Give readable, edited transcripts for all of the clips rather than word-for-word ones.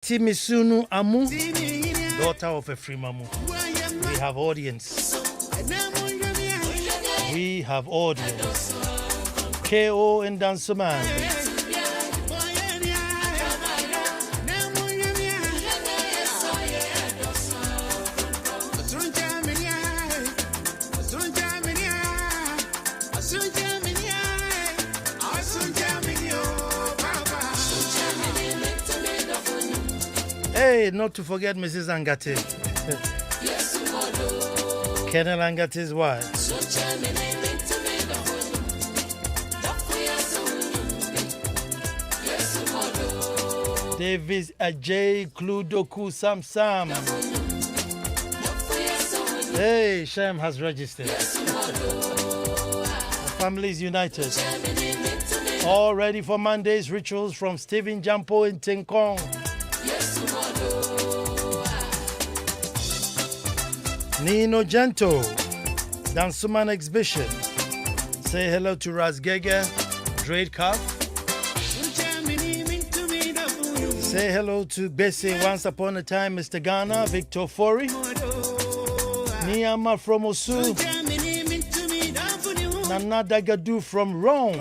Timisunu Amu, daughter of a free mamu. We have audience. We have audience. Kwao and Dansuman. Hey, not to forget Mrs. Angati. Colonel Angati's wife. Davis Ajay Kludoku Sam Sam. Hey, Shem has registered. The family is united. All ready for Monday's rituals from Stephen Jampo in Tinkong. Nino Gento, Dansuman exhibition. Say hello to Razgega, Drade Cup. Say hello to Bessie, once upon a time, Mr. Ghana, Victor Fori. Niyama from Osu. Nana Dagadu from Rome.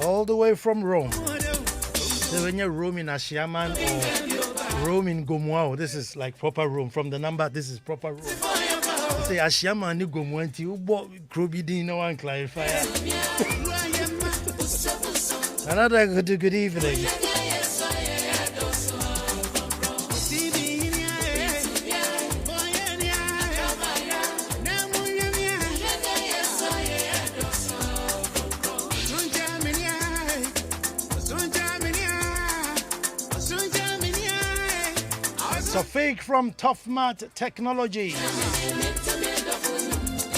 All the way from Rome. So when you're Rome in Ashiaman or Rome in Gomwao, this is like proper Rome. From the number, this is proper Rome. Say Ashiaman ni Gomwanti, Ubo Krobidi, no one clarify. Another good evening. So fake from Tough Mat Technology.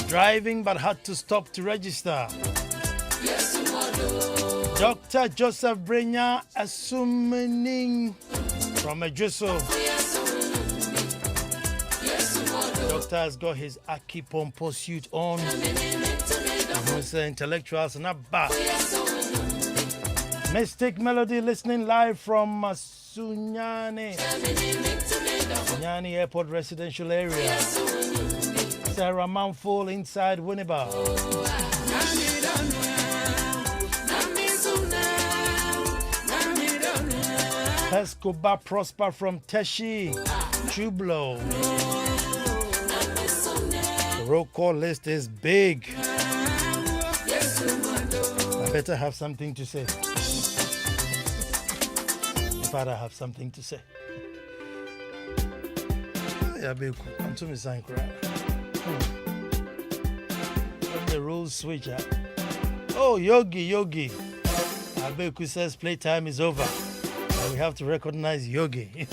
Driving but had to stop to register. Dr. Joseph Brenya assuming from Ejuso. Doctor has got his Aki Pompo suit on. He's intellectuals and a back. Mystic Melody listening live from Sunyani Airport Residential Area. Sarah Manful inside Winneba. Escobar Prosper from Teshi, Chublo. The roll call list is big. I better have something to say. If I have something to say. I'm to me sign cry. When the rules switch up. Oh, Yogi. Abeku says playtime is over. We have to recognize Yogi.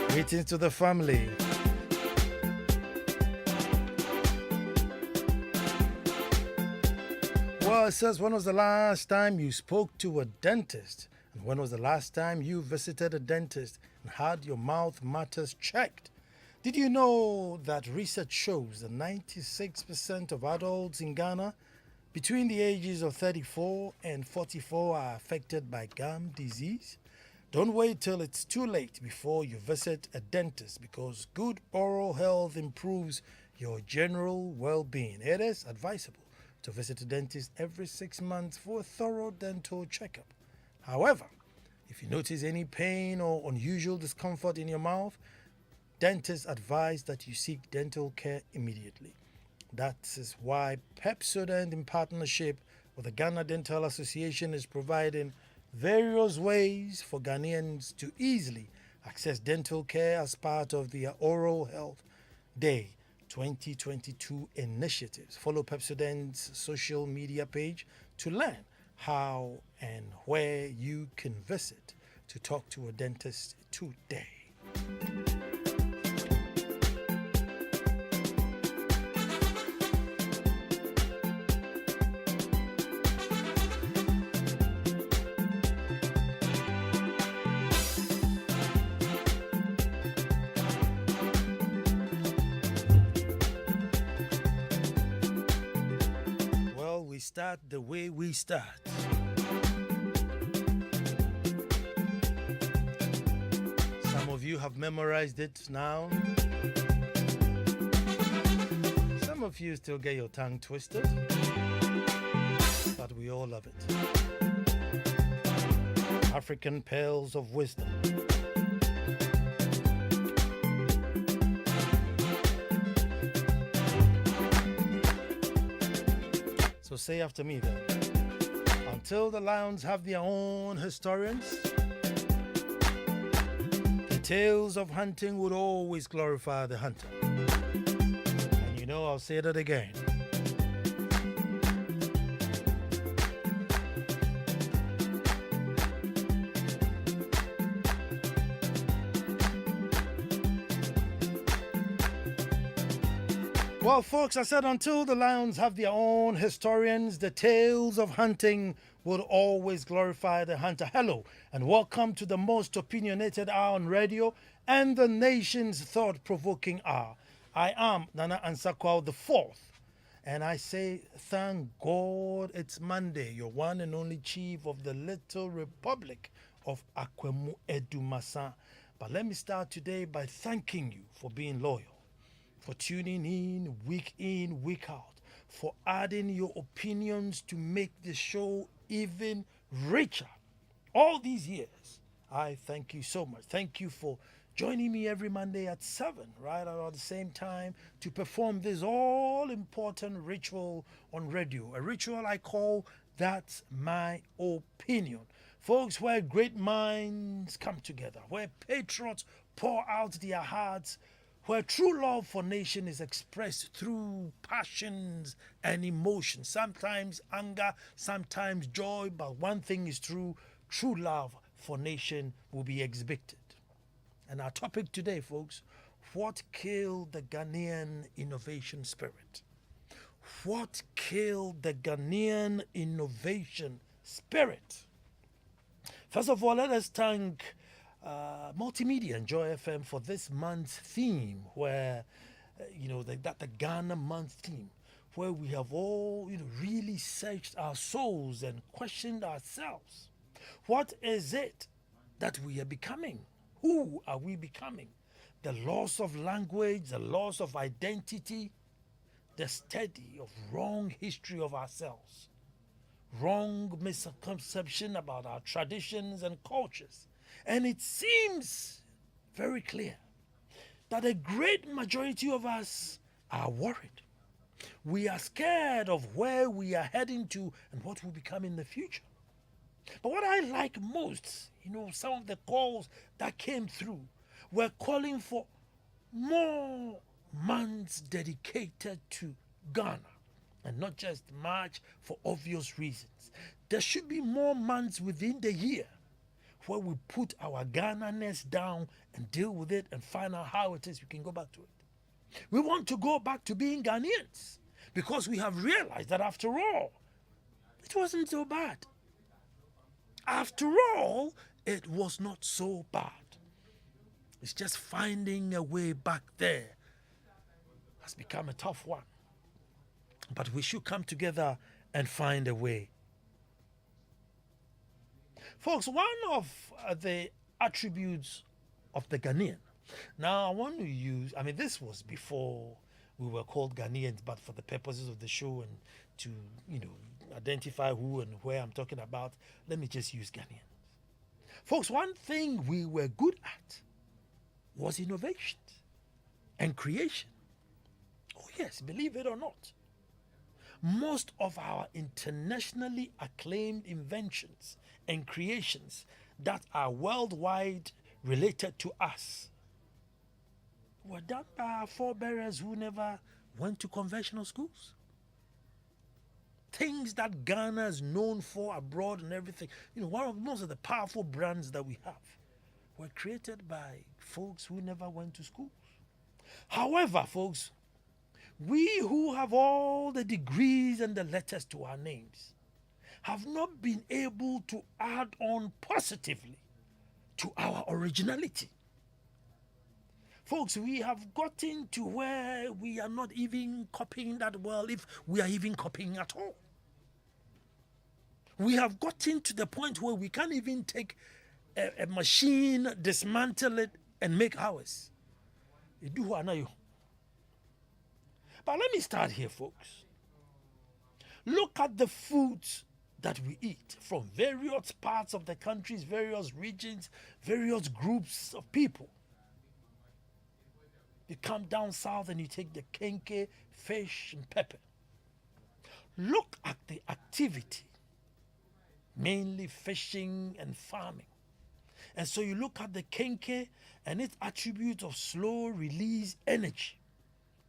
Greetings to the family. Well, it says, when was the last time you spoke to a dentist? And when was the last time you visited a dentist and had your mouth matters checked? Did you know that research shows that 96% of adults in Ghana between the ages of 34 and 44 are affected by gum disease? Don't wait till it's too late before you visit a dentist, because good oral health improves your general well-being. It is advisable to visit a dentist every 6 months for a thorough dental checkup. However, if you notice any pain or unusual discomfort in your mouth, dentists advise that you seek dental care immediately. That is why Pepsodent, in partnership with the Ghana Dental Association, is providing various ways for Ghanaians to easily access dental care as part of the Oral Health Day 2022 initiatives. Follow Pepsodent's social media page to learn how and where you can visit to talk to a dentist today. Start the way we start. Some of you have memorized it now. Some of you still get your tongue twisted, but we all love it. African Pearls of Wisdom. So say after me then. Until the lions have their own historians, the tales of hunting would always glorify the hunter. And you know, I'll say that again. Well, folks, I said until the lions have their own historians, the tales of hunting will always glorify the hunter. Hello, and welcome to the most opinionated hour on radio and the nation's thought-provoking hour. I am Nana Ansah Kwao the fourth, and I say thank God it's Monday, your one and only chief of the little republic of Akwemu Edumasa. But let me start today by thanking you for being loyal, for tuning in, week out, for adding your opinions to make the show even richer. All these years, I thank you so much. Thank you for joining me every Monday at 7, right around the same time, to perform this all-important ritual on radio. A ritual I call That's My Opinion. Folks, where great minds come together, where patriots pour out their hearts, where true love for nation is expressed through passions and emotions, sometimes anger, sometimes joy, but one thing is true love for nation will be exhibited. And our topic today, folks, what killed the Ghanaian innovation spirit? What killed the Ghanaian innovation spirit? First of all, let us thank Multimedia and Joy FM for this month's theme, where the Ghana month theme, where we have all really searched our souls and questioned ourselves. What is it that we are becoming? Who are we becoming? The loss of language, the loss of identity, the study of wrong history of ourselves, wrong misconception about our traditions and cultures. And it seems very clear that a great majority of us are worried. We are scared of where we are heading to and what will become in the future. But what I like most, some of the calls that came through were calling for more months dedicated to Ghana, and not just March for obvious reasons. There should be more months within the year where we put our Ghana-ness down and deal with it and find out how it is we can go back to it. We want to go back to being Ghanaians because we have realized that after all, it wasn't so bad. After all, it was not so bad. It's just finding a way back there has become a tough one. But we should come together and find a way. Folks, one of the attributes of the Ghanaian. Now, I want to use, this was before we were called Ghanaians, but for the purposes of the show and to, identify who and where I'm talking about, let me just use Ghanaians. Folks, one thing we were good at was innovation and creation. Oh yes, believe it or not. Most of our internationally acclaimed inventions and creations that are worldwide related to us were done by our forebears who never went to conventional schools. Things that Ghana is known for abroad and everything. Most of the powerful brands that we have were created by folks who never went to schools. However, folks, we who have all the degrees and the letters to our names have not been able to add on positively to our originality. Folks, we have gotten to where we are not even copying that well, if we are even copying at all. We have gotten to the point where we can't even take a machine, dismantle it, and make ours. You do what you. But let me start here, folks. Look at the foods that we eat from various parts of the countries, various regions, various groups of people. You come down south and you take the kenke, fish, and pepper. Look at the activity, mainly fishing and farming. And so you look at the kenke and its attribute of slow release energy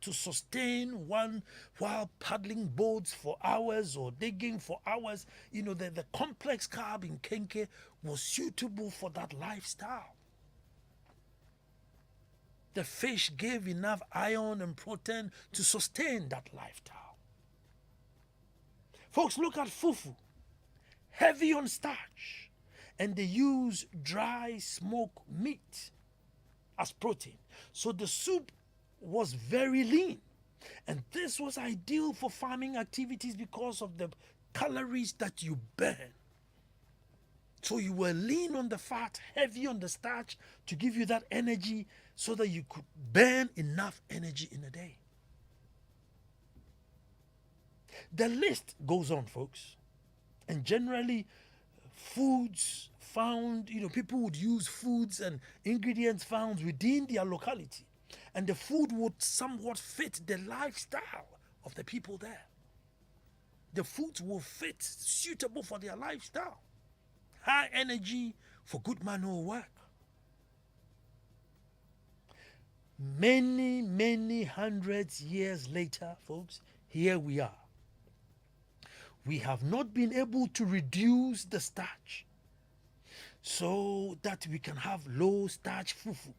to sustain one while paddling boats for hours or digging for hours. You know, the complex carb in kenke was suitable for that lifestyle. The fish gave enough iron and protein to sustain that lifestyle. Folks, look at fufu, heavy on starch, and they use dry smoked meat as protein. So the soup was very lean. And this was ideal for farming activities because of the calories that you burn. So you were lean on the fat, heavy on the starch to give you that energy so that you could burn enough energy in a day. The list goes on, folks. And generally, foods found, people would use foods and ingredients found within their locality. And the food would somewhat fit the lifestyle of the people there. The foods will fit, suitable for their lifestyle. High energy for good manual work. Many, many hundreds years later, folks, here we are. We have not been able to reduce the starch so that we can have low starch fufu,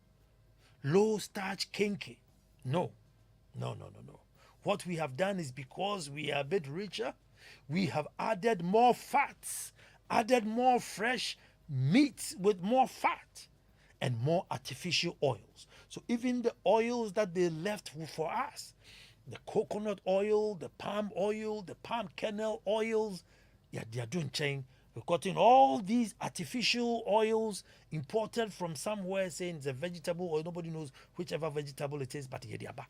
low starch kenke. No. What we have done is because we are a bit richer, we have added more fats, added more fresh meats with more fat and more artificial oils. So even the oils that they left for us, the coconut oil, the palm kernel oils, they are doing change. We're cutting all these artificial oils imported from somewhere, saying it's a vegetable oil. Nobody knows whichever vegetable it is, but they are.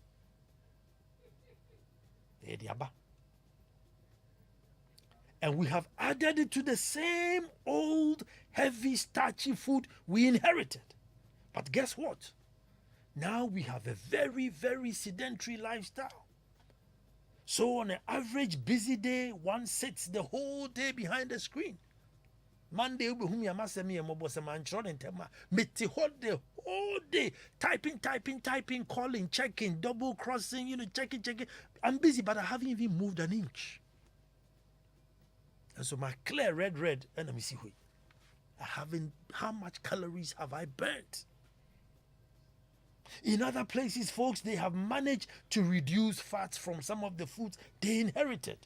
And we have added it to the same old, heavy, starchy food we inherited. But guess what? Now we have a very, very sedentary lifestyle. So on an average busy day, one sits the whole day behind the screen. Monday, the whole day, typing, calling, checking, double crossing, checking. I'm busy, but I haven't even moved an inch. And so my clear red, and let me see how much calories have I burnt? In other places, folks, they have managed to reduce fats from some of the foods they inherited.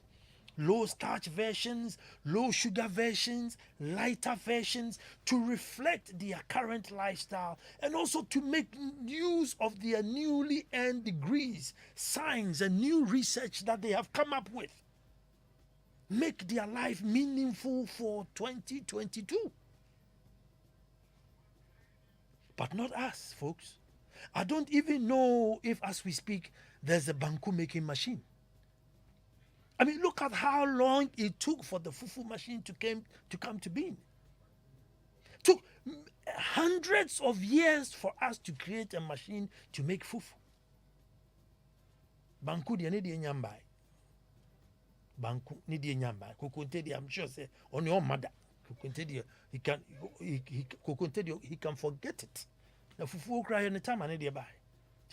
Low starch versions, low sugar versions, lighter versions to reflect their current lifestyle and also to make use of their newly earned degrees, science, and new research that they have come up with. Make their life meaningful for 2022. But not us, folks. I don't even know if, as we speak, there's a banku making machine. I mean, look at how long it took for the fufu machine to come to being. It took hundreds of years for us to create a machine to make fufu. Banku di ane di nyambai. Banku ni di nyambai. Kukunte di, I'm sure say on your mother. Kukunte di he can forget it. Na fufu cry any time ane di bai.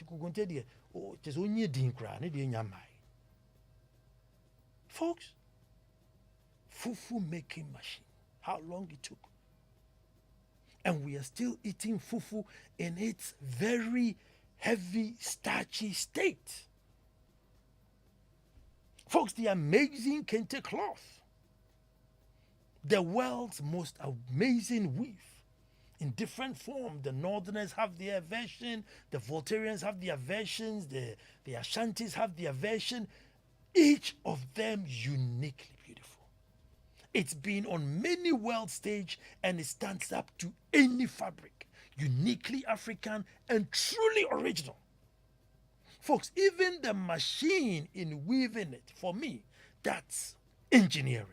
Kukunte di oh just onye di cry ane di nyambai. Folks, fufu making machine, how long it took. And we are still eating fufu in its very heavy, starchy state. Folks, the amazing kente cloth, the world's most amazing weave, in different form. The Northerners have their version, the Voltarians have their versions, the Ashantis have their version. Each of them uniquely beautiful. It's been on many world stage and it stands up to any fabric. uniquely African, and truly original. Folks, even the machine in weaving it, for me, that's engineering.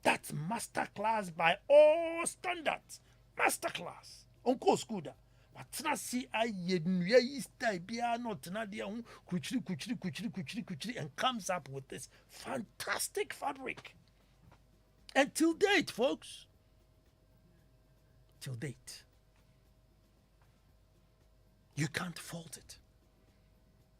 That's masterclass by all standards. Masterclass. Uncle Scooter. Watna si aye nnua yi style bia no tena de ho kuchiri and comes up with this fantastic fabric. And till date, folks, till date, you can't fault it.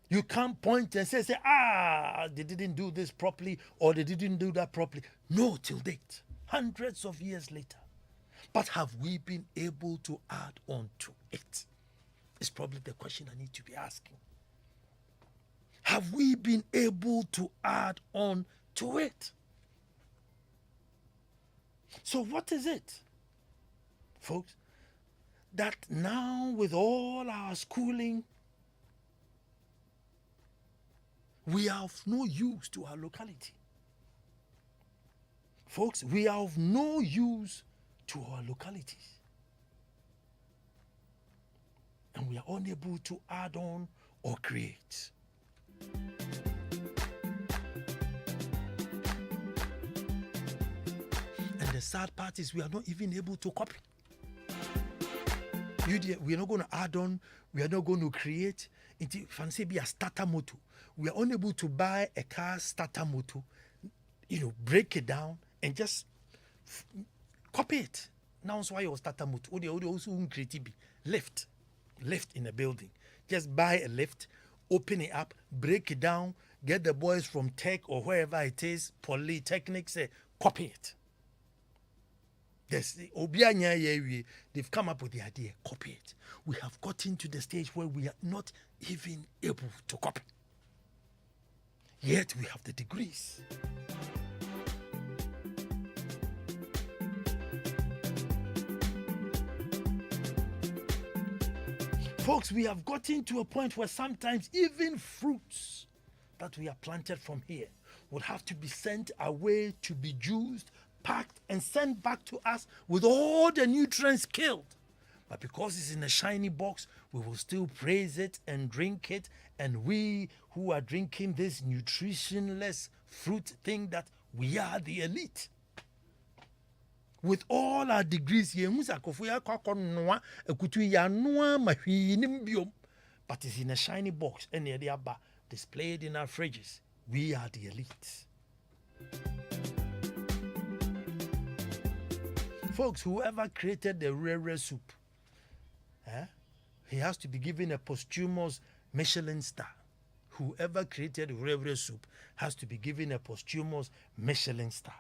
You can't point and say, they didn't do this properly or they didn't do that properly. No, till date, hundreds of years later. But have we been able to add on to it? It's probably the question I need to be asking. Have we been able to add on to it? So what is it, folks, that now with all our schooling, we are of no use to our locality? Folks, we are of no use to our localities. And we are unable to add on or create. And the sad part is we are not even able to copy. We are not going to add on, we are not going to create. Fancy be a starter motor. We are unable to buy a car starter motor, break it down and just copy it. Now that's why your starter motor. Also create lift in a building. Just buy a lift, open it up, break it down, get the boys from tech or wherever it is, polytechnic, say copy it. They've come up with the idea, copy it. We have gotten to the stage where we are not even able to copy. Yet we have the degrees. Folks, we have gotten to a point where sometimes even fruits that we are planted from here would have to be sent away to be juiced, packed, and sent back to us with all the nutrients killed. But because it's in a shiny box, we will still praise it and drink it. And we who are drinking this nutritionless fruit think that we are the elite. With all our degrees, but it's in a shiny box and displayed in our fridges. We are the elite. Folks, whoever created the rare soup, he has to be given a posthumous Michelin star. Whoever created rare soup has to be given a posthumous Michelin star.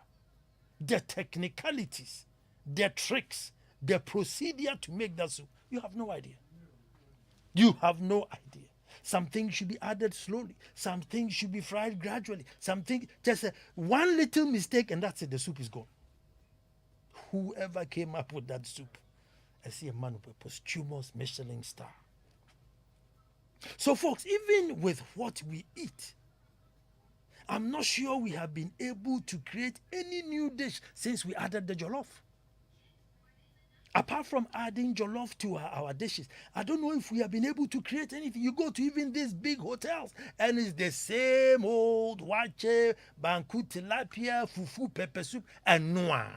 The technicalities, the tricks, the procedure to make that soup, you have no idea. You have no idea. Some things should be added slowly. Some things should be fried gradually. Something, just one little mistake and that's it, the soup is gone. Whoever came up with that soup, I see a man with a posthumous Michelin star. So folks, even with what we eat, I'm not sure we have been able to create any new dish since we added the jollof. Apart from adding jollof to our dishes, I don't know if we have been able to create anything. You go to even these big hotels and it's the same old wache, banku, tilapia, fufu, pepper soup, and noir.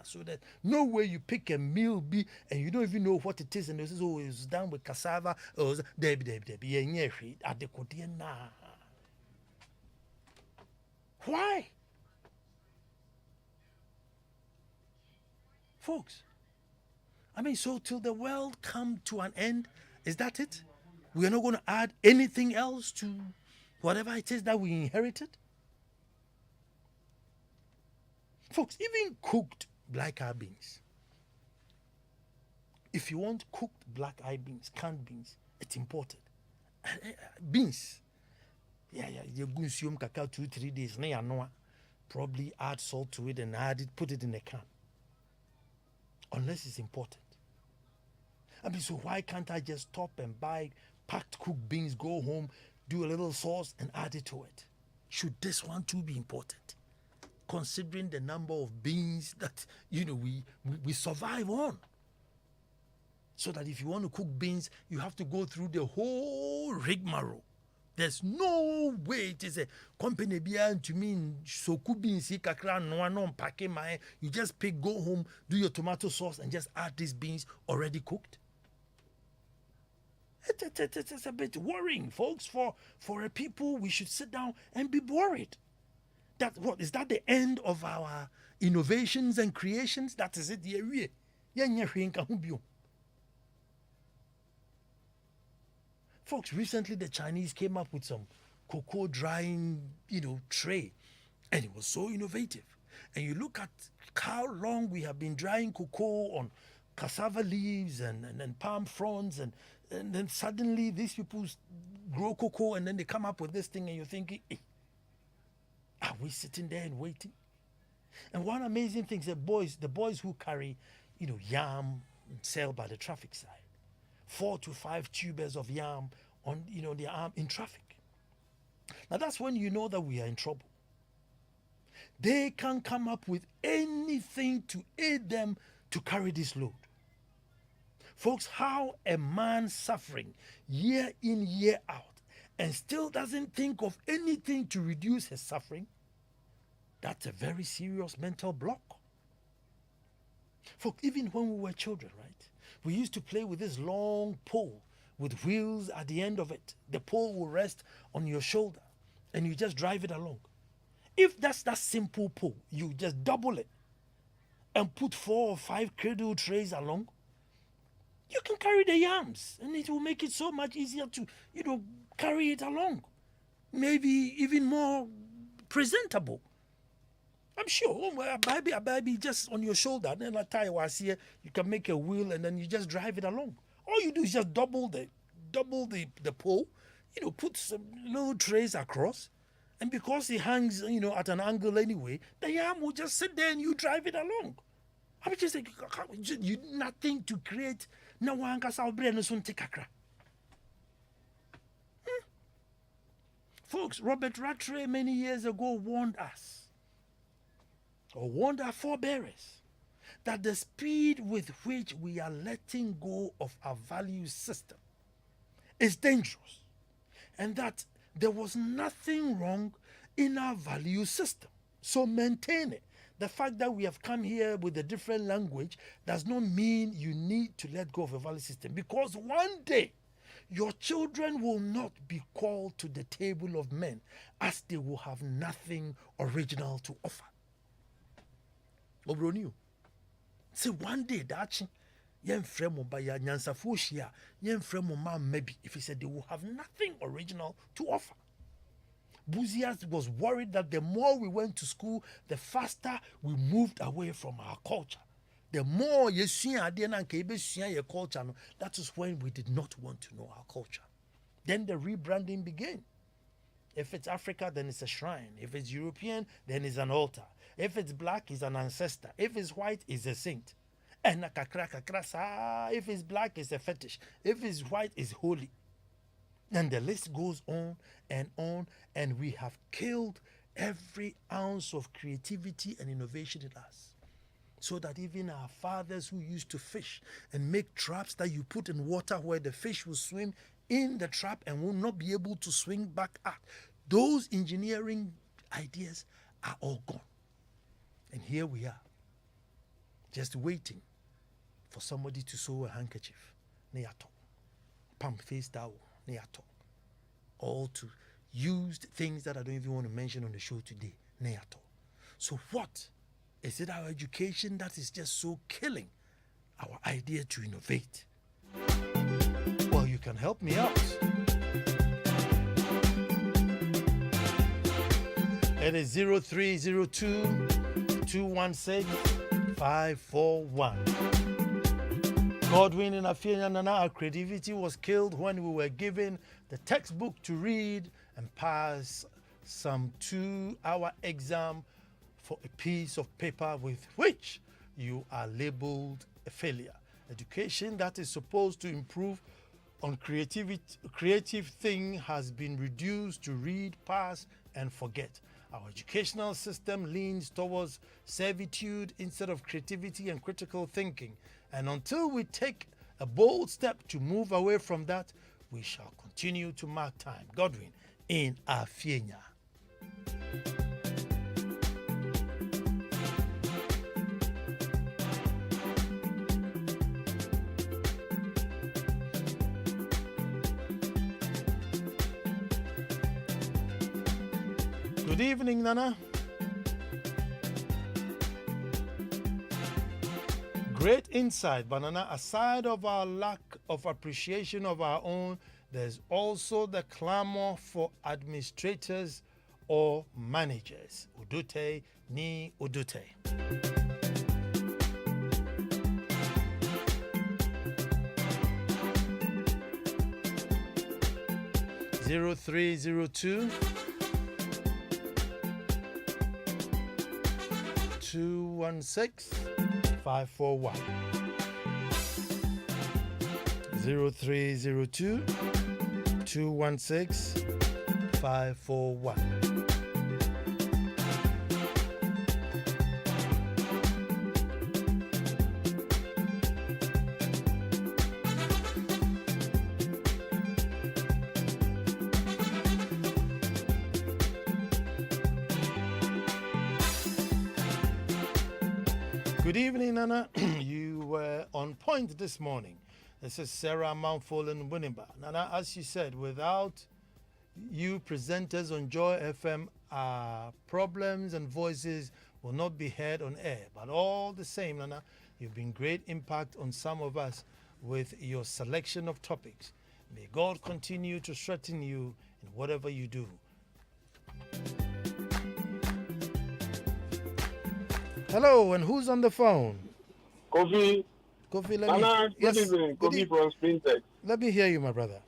So that no way you pick a meal be and you don't even know what it is, and they say, oh, it's done with cassava, or why? Folks, I mean, so till the world come to an end, is that it? We are not going to add anything else to whatever it is that we inherited? Folks, even cooked black-eyed beans. If you want cooked black-eyed beans, canned beans, it's imported. Beans. You go consume cacao 2-3 days. Probably add salt to it and put it in a can. Unless it's imported. I mean, so why can't I just stop and buy packed cooked beans, go home, do a little sauce and add it to it? Should this one too be imported? Considering the number of beans that we survive on. So that if you want to cook beans, you have to go through the whole rigmarole. There's no way it is a company behind to mean so cook beans kakra no one pack my you just pick, go home, do your tomato sauce and just add these beans already cooked. It's a bit worrying, folks. For a people, we should sit down and be worried. That what is that the end of our innovations and creations? That is it. Folks, recently the Chinese came up with some cocoa drying, tray, and it was so innovative. And you look at how long we have been drying cocoa on cassava leaves and palm fronds, and then suddenly these people grow cocoa and then they come up with this thing, and you're thinking, are we sitting there and waiting? And one amazing thing is the boys who carry, yam and sell by the traffic side. 4 to 5 tubers of yam on their arm in traffic. Now that's when you know that we are in trouble. They can come up with anything to aid them to carry this load. Folks, how a man suffering year in, year out and still doesn't think of anything to reduce his suffering, that's a very serious mental block. Folks, even when we were children, right? We used to play with this long pole with wheels at the end of it. The pole will rest on your shoulder and you just drive it along. If that's that simple pole, you just double it and put 4 or 5 cradle trays along, you can carry the yams and it will make it so much easier to, carry it along. Maybe even more presentable. I'm sure, a baby just on your shoulder, then I tie was here, you can make a wheel and then you just drive it along. All you do is just double the pole, put some little trays across, and because it hangs, at an angle anyway, the yam will just sit there and you drive it along. I mean, just like, you nothing to create. No one can solve brain soon take a Folks, Robert Rattray many years ago warned us, or warned our forebearers, that the speed with which we are letting go of our value system is dangerous, and that there was nothing wrong in our value system. So maintain it. The fact that we have come here with a different language does not mean you need to let go of a value system, because one day your children will not be called to the table of men, as they will have nothing original to offer. Obroniu. Say one day that yen frame by ya nyansafoshia, yen frame maybe if he said they will have nothing original to offer. Buzias was worried that the more we went to school, the faster we moved away from our culture. The more you see your culture, that is when we did not want to know our culture. Then the rebranding began. If it's Africa, then it's a shrine. If it's European, then it's an altar. If it's black, it's an ancestor. If it's white, it's a saint. And if it's black, it's a fetish. If it's white, it's holy. And the list goes on, and we have killed every ounce of creativity and innovation in us. So that even our fathers who used to fish and make traps that you put in water where the fish will swim in the trap and will not be able to swing back out, those engineering ideas are all gone. And here we are, just waiting for somebody to sew a handkerchief, neato, pump face towel, neato, all to used things that I don't even want to mention on the show today, neato. So what? Is it our education that is just so killing our idea to innovate? Well, you can help me out. It is 0302 216 541. Godwin and Afia, our creativity was killed when we were given the textbook to read and pass some 2-hour exam for a piece of paper with which you are labeled a failure. Education that is supposed to improve on creative thing has been reduced to read, pass, and forget. Our educational system leans towards servitude instead of creativity and critical thinking. And until we take a bold step to move away from that, we shall continue to mark time. Godwin in Afienya. Good evening, Nana. Great insight, Banana. Aside of our lack of appreciation of our own, there's also the clamor for administrators or managers. Udute ni udute. 0302 216 541. 0302 216 541. Good evening, Nana. You were on point this morning. This is Sarah Mountfall in Winneba. Nana, as you said, without you presenters on Joy FM, our problems and voices will not be heard on air. But all the same, Nana, you've been great impact on some of us with your selection of topics. May God continue to strengthen you in whatever you do. Hello, and who's on the phone? Kofi, let me. good evening. Kofi from Spintex. Let me hear you, my brother.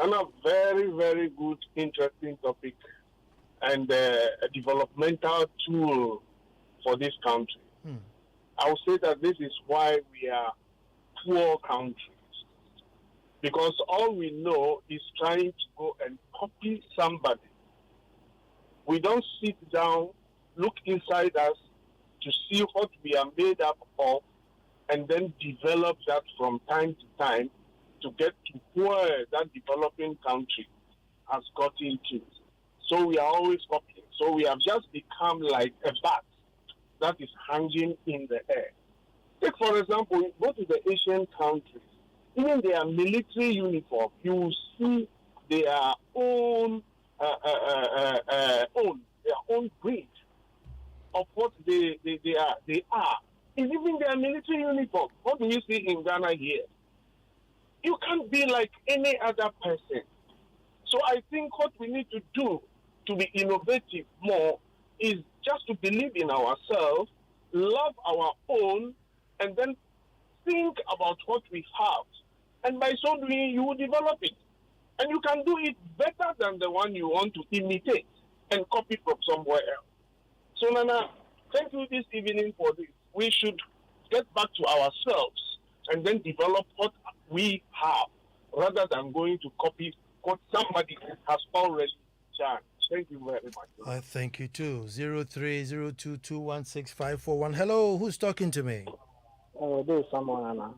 Anna, very, very good, interesting topic and a developmental tool for this country. I will say that this is why we are poor countries. Because all we know is trying to go and copy somebody. We don't sit down, look inside us, to see what we are made up of and then develop that from time to time to get to where that developing country has gotten to. So we are always copying. So we have just become like a bat that is hanging in the air. Take, for example, go to the Asian countries. Even their military uniform, you will see their own breed of what they are. It's even their military uniform. What do you see in Ghana here? You can't be like any other person. So I think what we need to do to be innovative more is just to believe in ourselves, love our own, and then think about what we have. And by so doing, you will develop it. And you can do it better than the one you want to imitate and copy from somewhere else. So, Nana, thank you this evening for this. We should get back to ourselves and then develop what we have rather than going to copy what somebody has already done. Thank you very much. I thank you too. 0302216541. Hello, who's talking to me? This is someone, Anna.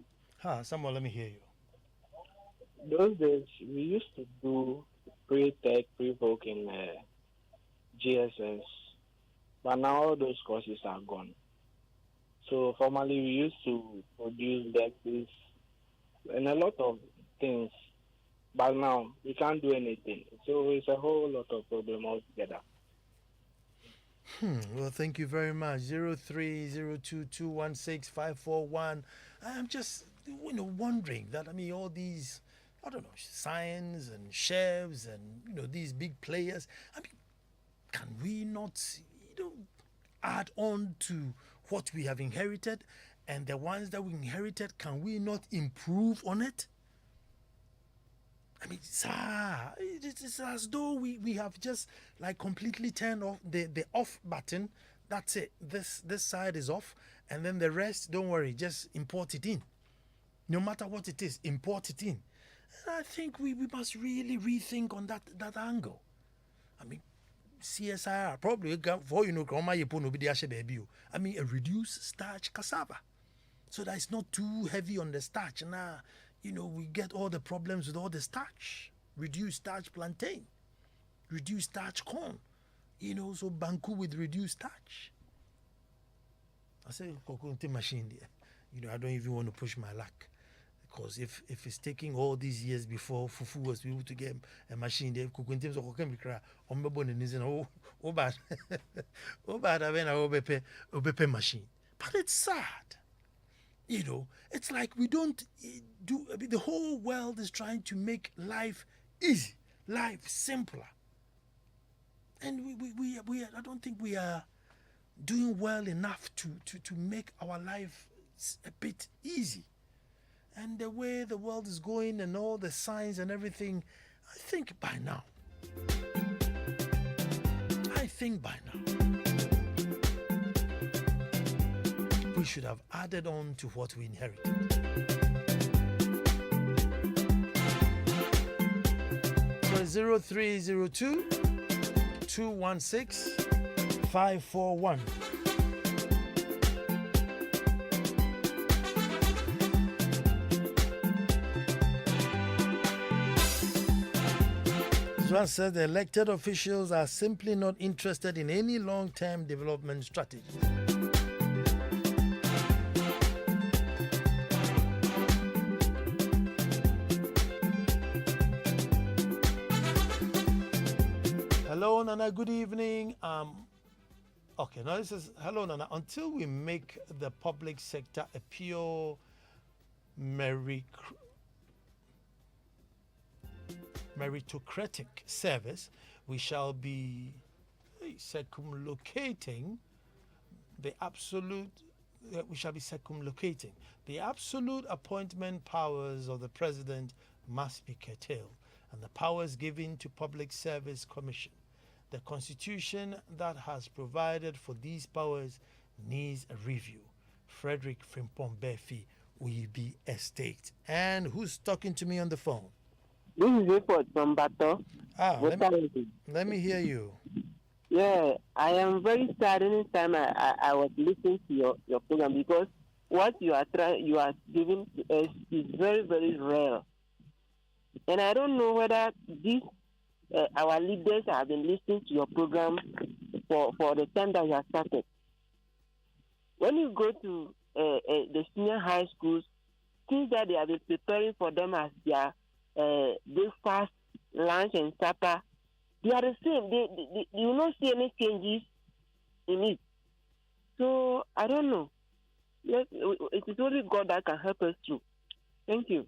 Someone, let me hear you. Those days, we used to do pre-tech, pre-voc in GSS. But now all those courses are gone. So formerly we used to produce decks and a lot of things. But now we can't do anything. So it's a whole lot of problem altogether. Well, thank you very much. 0302216541. I'm just wondering that all these science and chefs and these big players. Can we not add on to what we have inherited, and the ones that we inherited, can we not improve on it? Sir, it's as though we have just completely turned off the off button. That's it. This side is off, and then the rest, don't worry, just import it in. No matter what it is, import it in. And I think we must really rethink on that angle. CSIR probably for a reduced starch cassava. so that it's not too heavy on the starch. Now, we get all the problems with all the starch. Reduced starch plantain, reduced starch corn, so banku with reduced starch. I say, machine there. I don't even want to push my luck. Because if it's taking all these years before Fufu was able to get a machine there, kukuntim so kokem bikra ombebo ne nizina oh bad oh bad avena obepe machine. But it's sad. It's like we don't do. The whole world is trying to make life easy, life simpler, and we I don't think we are doing well enough to make our life a bit easy. And the way the world is going and all the signs and everything, I think by now, we should have added on to what we inherited. So 0302 216 541. One says the elected officials are simply not interested in any long-term development strategy. Hello, Nana. Good evening. Okay, now this is hello, Nana. Until we make the public sector a pure meritocratic service, we shall be circumlocating the absolute appointment powers of the president must be curtailed, and the powers given to Public Service Commission. The constitution that has provided for these powers needs a review. Frederick Frimpong Befi, Uibi Estate. And who's talking to me on the phone? This is report from Bato. Let me hear you. Yeah, I am very sad anytime I was listening to your program, because what you are giving to us is very, very rare. And I don't know whether our leaders have been listening to your program for the time that you have started. When you go to the senior high schools, things that they have been preparing for them as their breakfast, lunch, and supper, they are the same. You will not see any changes in it. So I don't know. Yes, it is only God that can help us through. Thank you.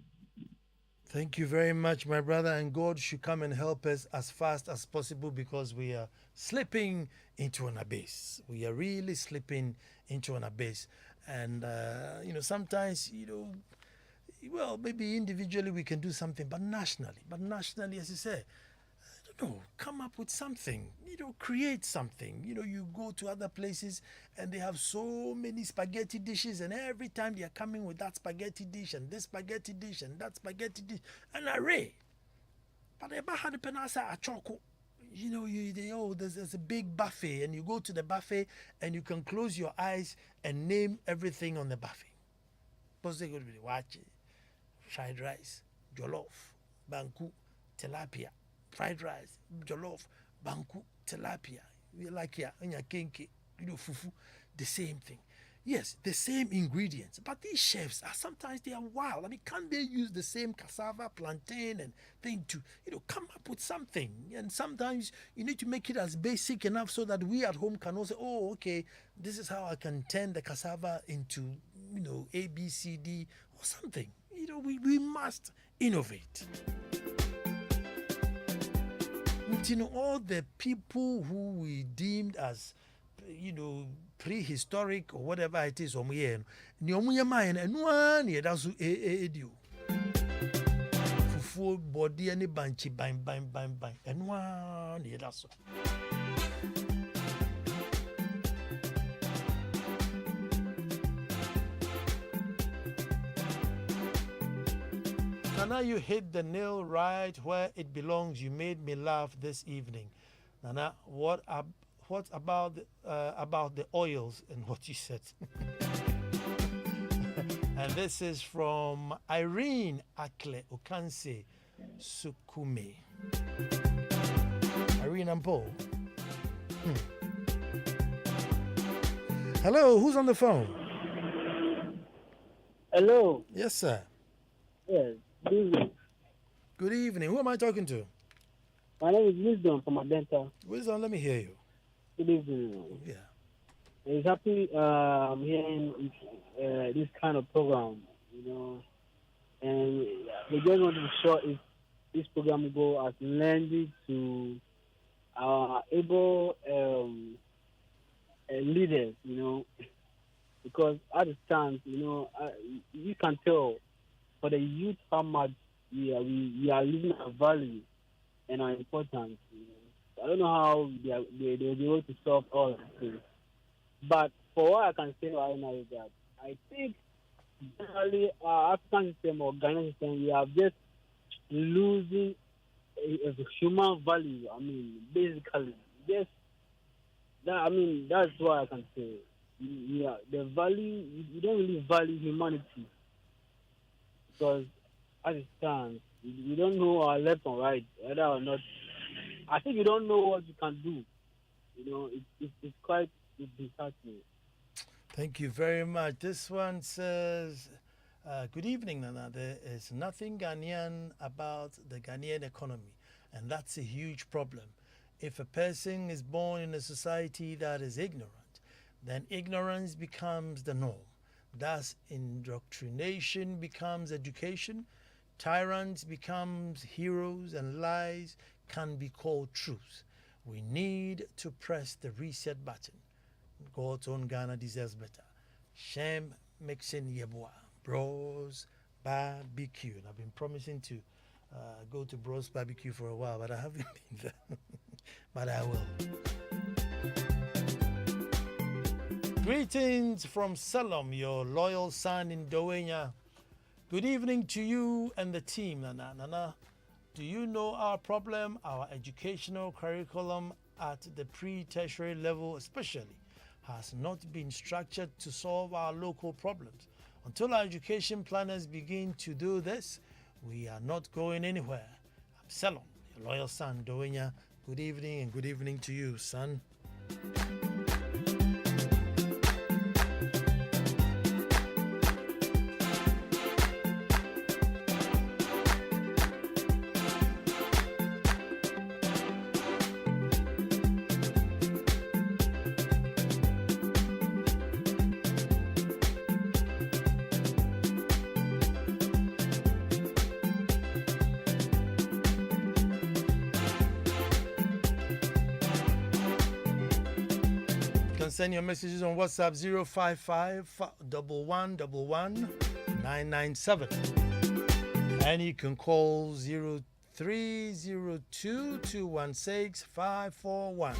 Thank you very much, my brother. And God should come and help us as fast as possible, because we are slipping into an abyss. We are really slipping into an abyss. And sometimes well, maybe individually we can do something, but nationally, as you say, I don't know, come up with something, create something. You go to other places and they have so many spaghetti dishes, and every time they are coming with that spaghetti dish and this spaghetti dish and that spaghetti dish, an array. But they had a penasa a choco. There's a big buffet, and you go to the buffet and you can close your eyes and name everything on the buffet. What's they going to be watching? Fried rice, jollof, banku, tilapia. Fried rice, jollof, banku, tilapia. We like here, kenke, fufu, the same thing. Yes, the same ingredients, but these chefs are sometimes they are wild. I mean, can't they use the same cassava, plantain, and thing to come up with something? And sometimes you need to make it as basic enough so that we at home can also, okay, this is how I can turn the cassava into A, B, C, D or something. We must innovate. All the people who we deemed as prehistoric or whatever it is, fufu body any banchi bang. Nana, you hit the nail right where it belongs. You made me laugh this evening. Nana, what about the oils and what you said? And this is from Irene Akle Okanse Sukume. Irene and Paul. Hello, who's on the phone? Hello. Yes, sir. Yes. Good evening. Good evening. Who am I talking to? My name is Wisdom from Adenta. Wisdom, let me hear you. Good evening. Yeah. It's happy hearing this kind of program, and we just want to show if this program go as lending to our able leaders, because at the time, you can tell for the youth how much we are losing our value and our importance. I don't know how they'll be able to solve all of this. But for what I can say right now is that I think generally our African system or Ghanaian system, we are just losing a human value. Basically, just that. That's what I can say. Yeah, the value, you don't really value humanity because as it stands, you don't know our left or right, whether or not. I think you don't know what you can do. It's quite disheartening. Thank you very much. This one says, good evening, Nana. There is nothing Ghanaian about the Ghanaian economy, and that's a huge problem. If a person is born in a society that is ignorant, then ignorance becomes the norm. Thus, indoctrination becomes education, tyrants becomes heroes, and lies can be called truth. We need to press the reset button. God's own Ghana deserves better. Shem mixing Yeboah. Bros Barbecue. And I've been promising to go to Bros Barbecue for a while, but I haven't been there. But I will. Greetings from Salom, your loyal son in Dowenya. Good evening to you and the team, Nana. Nana, do you know our problem? Our educational curriculum at the pre-tertiary level especially has not been structured to solve our local problems. Until our education planners begin to do this, we are not going anywhere. I'm Salom, your loyal son, Dowenya. Good evening and good evening to you, son. Send your messages on WhatsApp 055 1111 997. And you can call 0302 216 541.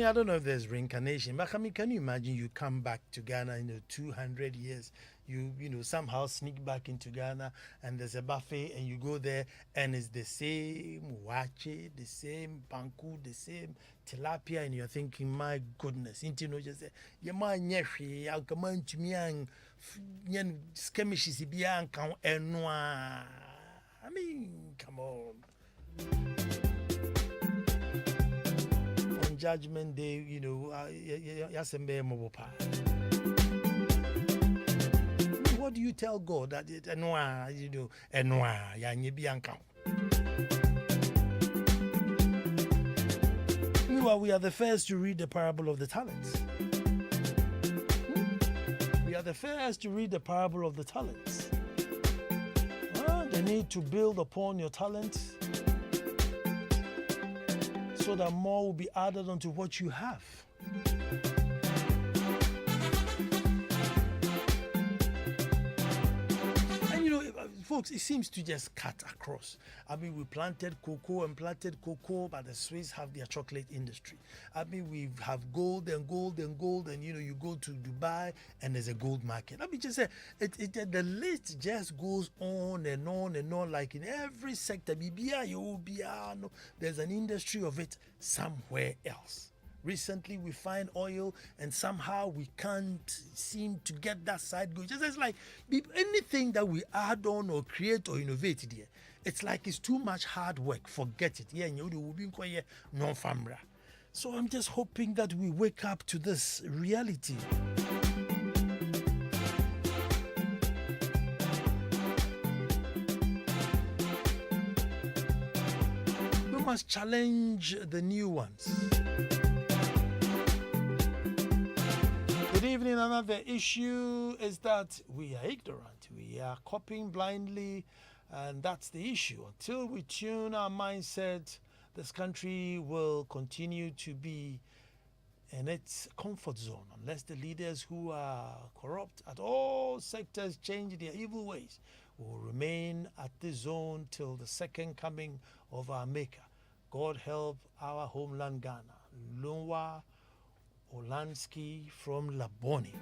I don't know if there's reincarnation, but can you imagine you come back to Ghana in 200 years, you somehow sneak back into Ghana and there's a buffet and you go there and it's the same wache, the same banku, the same tilapia, and you're thinking, my goodness, just say, you man nyeshi, I'll come on to me and skirmishes bian count enwa. Come on. Judgment Day, what do you tell God that Meanwhile, we are the first to read the parable of the talents. We are the first to read the parable of the talents. The need to build upon your talents, so that more will be added onto what you have. And folks, it seems to just cut across. I mean, we planted cocoa, but the Swiss have their chocolate industry. I mean, we have gold, and you go to Dubai and there's a gold market. I mean, just say the list just goes on and on and on, like in every sector. There's an industry of it somewhere else. Recently, we find oil, and somehow we can't seem to get that side going. Just like anything that we add on or create or innovate there, it's like it's too much hard work. Forget it. Yeah, no famra. So I'm just hoping that we wake up to this reality. We must challenge the new ones. Good evening. Another issue is that we are ignorant. We are copying blindly, and that's the issue. Until we tune our mindset, this country will continue to be in its comfort zone unless the leaders who are corrupt at all sectors change their evil ways. We will remain at this zone till the second coming of our Maker. God help our homeland Ghana. Lunwa Olansky from Laboni.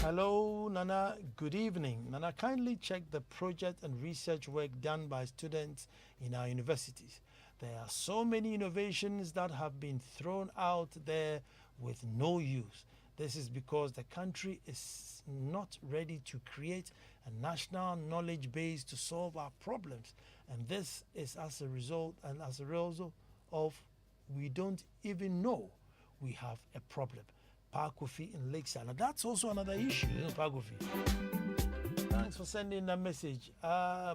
Hello, Nana. Good evening. Nana, kindly check the project and research work done by students in our universities. There are so many innovations that have been thrown out there with no use. This is because the country is not ready to create a national knowledge base to solve our problems. And this is as a result of we don't even know we have a problem. Parkofi in Lakeside. Now that's also another issue, Parkofi. Thanks for sending that message.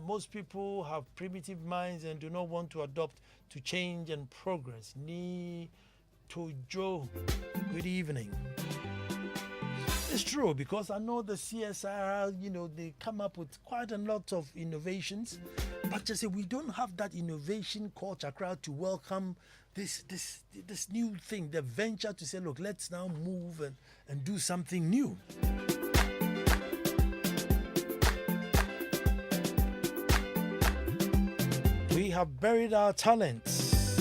Most people have primitive minds and do not want to adopt to change and progress. Ni Tojo, good evening. It's true, because I know the CSIR, they come up with quite a lot of innovations, but just say we don't have that innovation culture crowd to welcome this new thing, the venture to say, look, let's now move and do something new. We have buried our talents,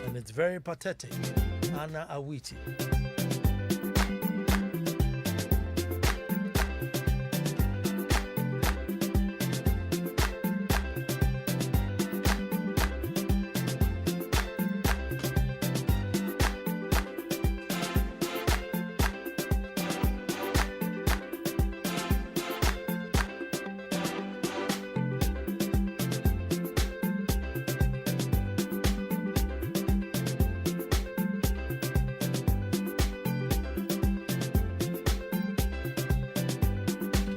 and it's very pathetic. Anna Awiti.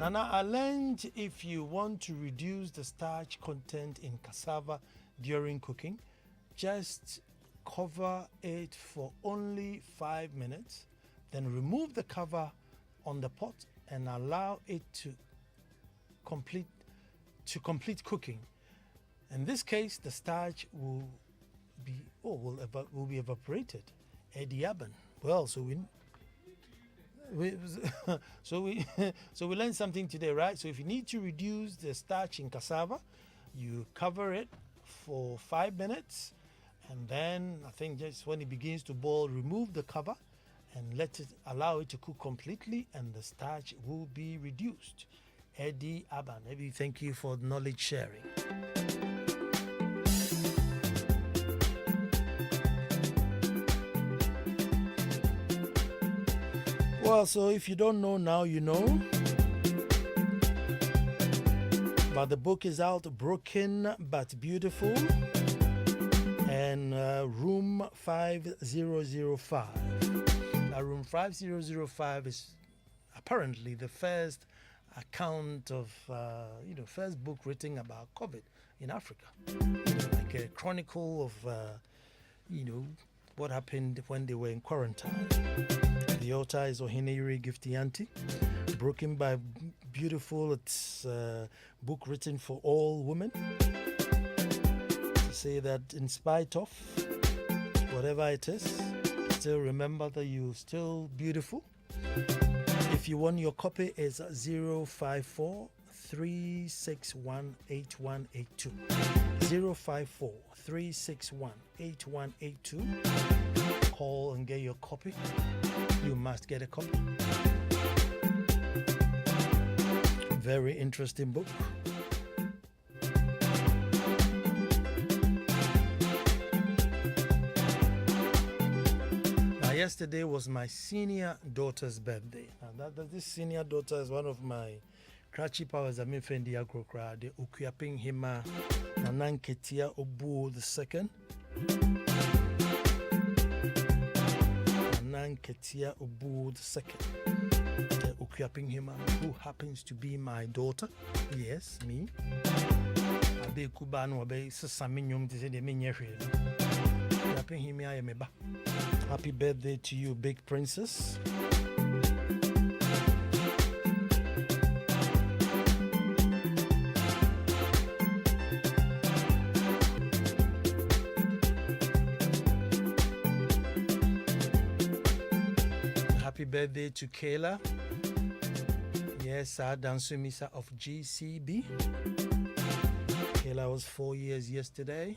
Nana, I learned if you want to reduce the starch content in cassava during cooking, just cover it for only 5 minutes, then remove the cover on the pot and allow it to complete cooking. In this case, the starch will be evaporated. Eddie Aben. Well, so we learned something today, right? So if you need to reduce the starch in cassava, you cover it for 5 minutes, and then I think just when it begins to boil, remove the cover and allow it to cook completely, and the starch will be reduced. Eddie Aban, Eddie, thank you for knowledge sharing. Well, so if you don't know now, you know. But the book is out, Broken But Beautiful, and room 5005. Now, room 5005 is apparently the first account of, first book written about COVID in Africa. Like a chronicle of, what happened when they were in quarantine. The author is Ohineyuri Giftianti, Broken by Beautiful. It's a book written for all women. To say that in spite of whatever it is, still remember that you're still beautiful. If you want your copy, it's 054 361 8182. 054 361 8182. Call and get your copy. You must get a copy. Very interesting book. Now, yesterday was my senior daughter's birthday. Now, this senior daughter is one of my Krachi powers. I mean, Fendi Agrokra, the Ukuyaping Hima Nananketia Obu II. Nananketia Obu II. The Ukuyaping Hima, who happens to be my daughter. Yes, me. Abe Kubano, Abe Sasaminyum, to say the Minyari. Ukuyaping Hima Yameba. Happy birthday to you, big princess. Happy birthday to Kayla. Yes, Dansumisa of GCB. Kayla was 4 years yesterday.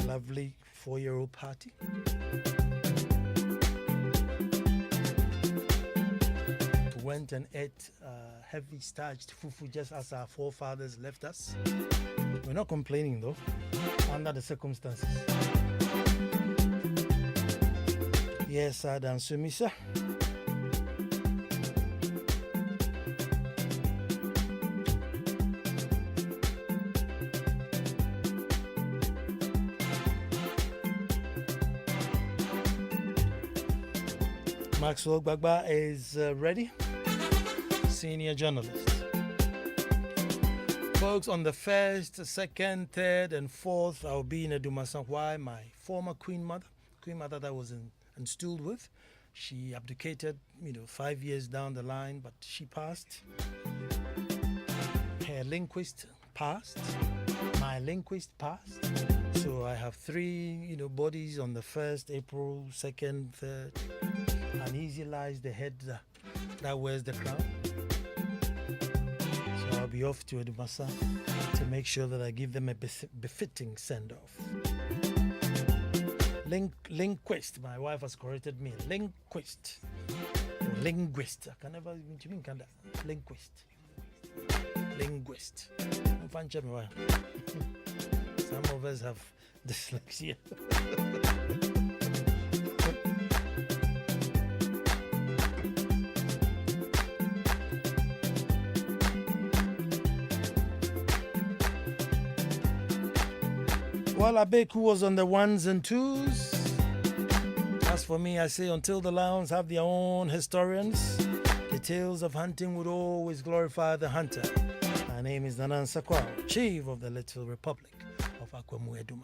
Lovely 4-year-old party. Went and ate heavy starched fufu just as our forefathers left us. We're not complaining though, under the circumstances. Yes, Adam Sumisa. Maxwell Gbagba is ready. Senior journalist. Folks, on the 1st, 2nd, 3rd, and 4th, I'll be in Edumasanwai, my former queen mother that I was installed with. She abdicated, 5 years down the line, but she passed. Her linguist passed. My linguist passed. So I have 3, bodies on the 1st, April, 2nd, 3rd. Uneasy lies the head that wears the crown. So I'll be off to Edumasa to make sure that I give them a befitting send-off. Linguist. My wife has corrected me. Linguist. Linguist. I can never mean linguist. Linguist. Some of us have dyslexia. Well, Abeku was on the 1s and 2s. As for me, I say until the lions have their own historians, the tales of hunting would always glorify the hunter. My name is Ansah, Kwao, Chief of the Little Republic of Akwamu Eduma.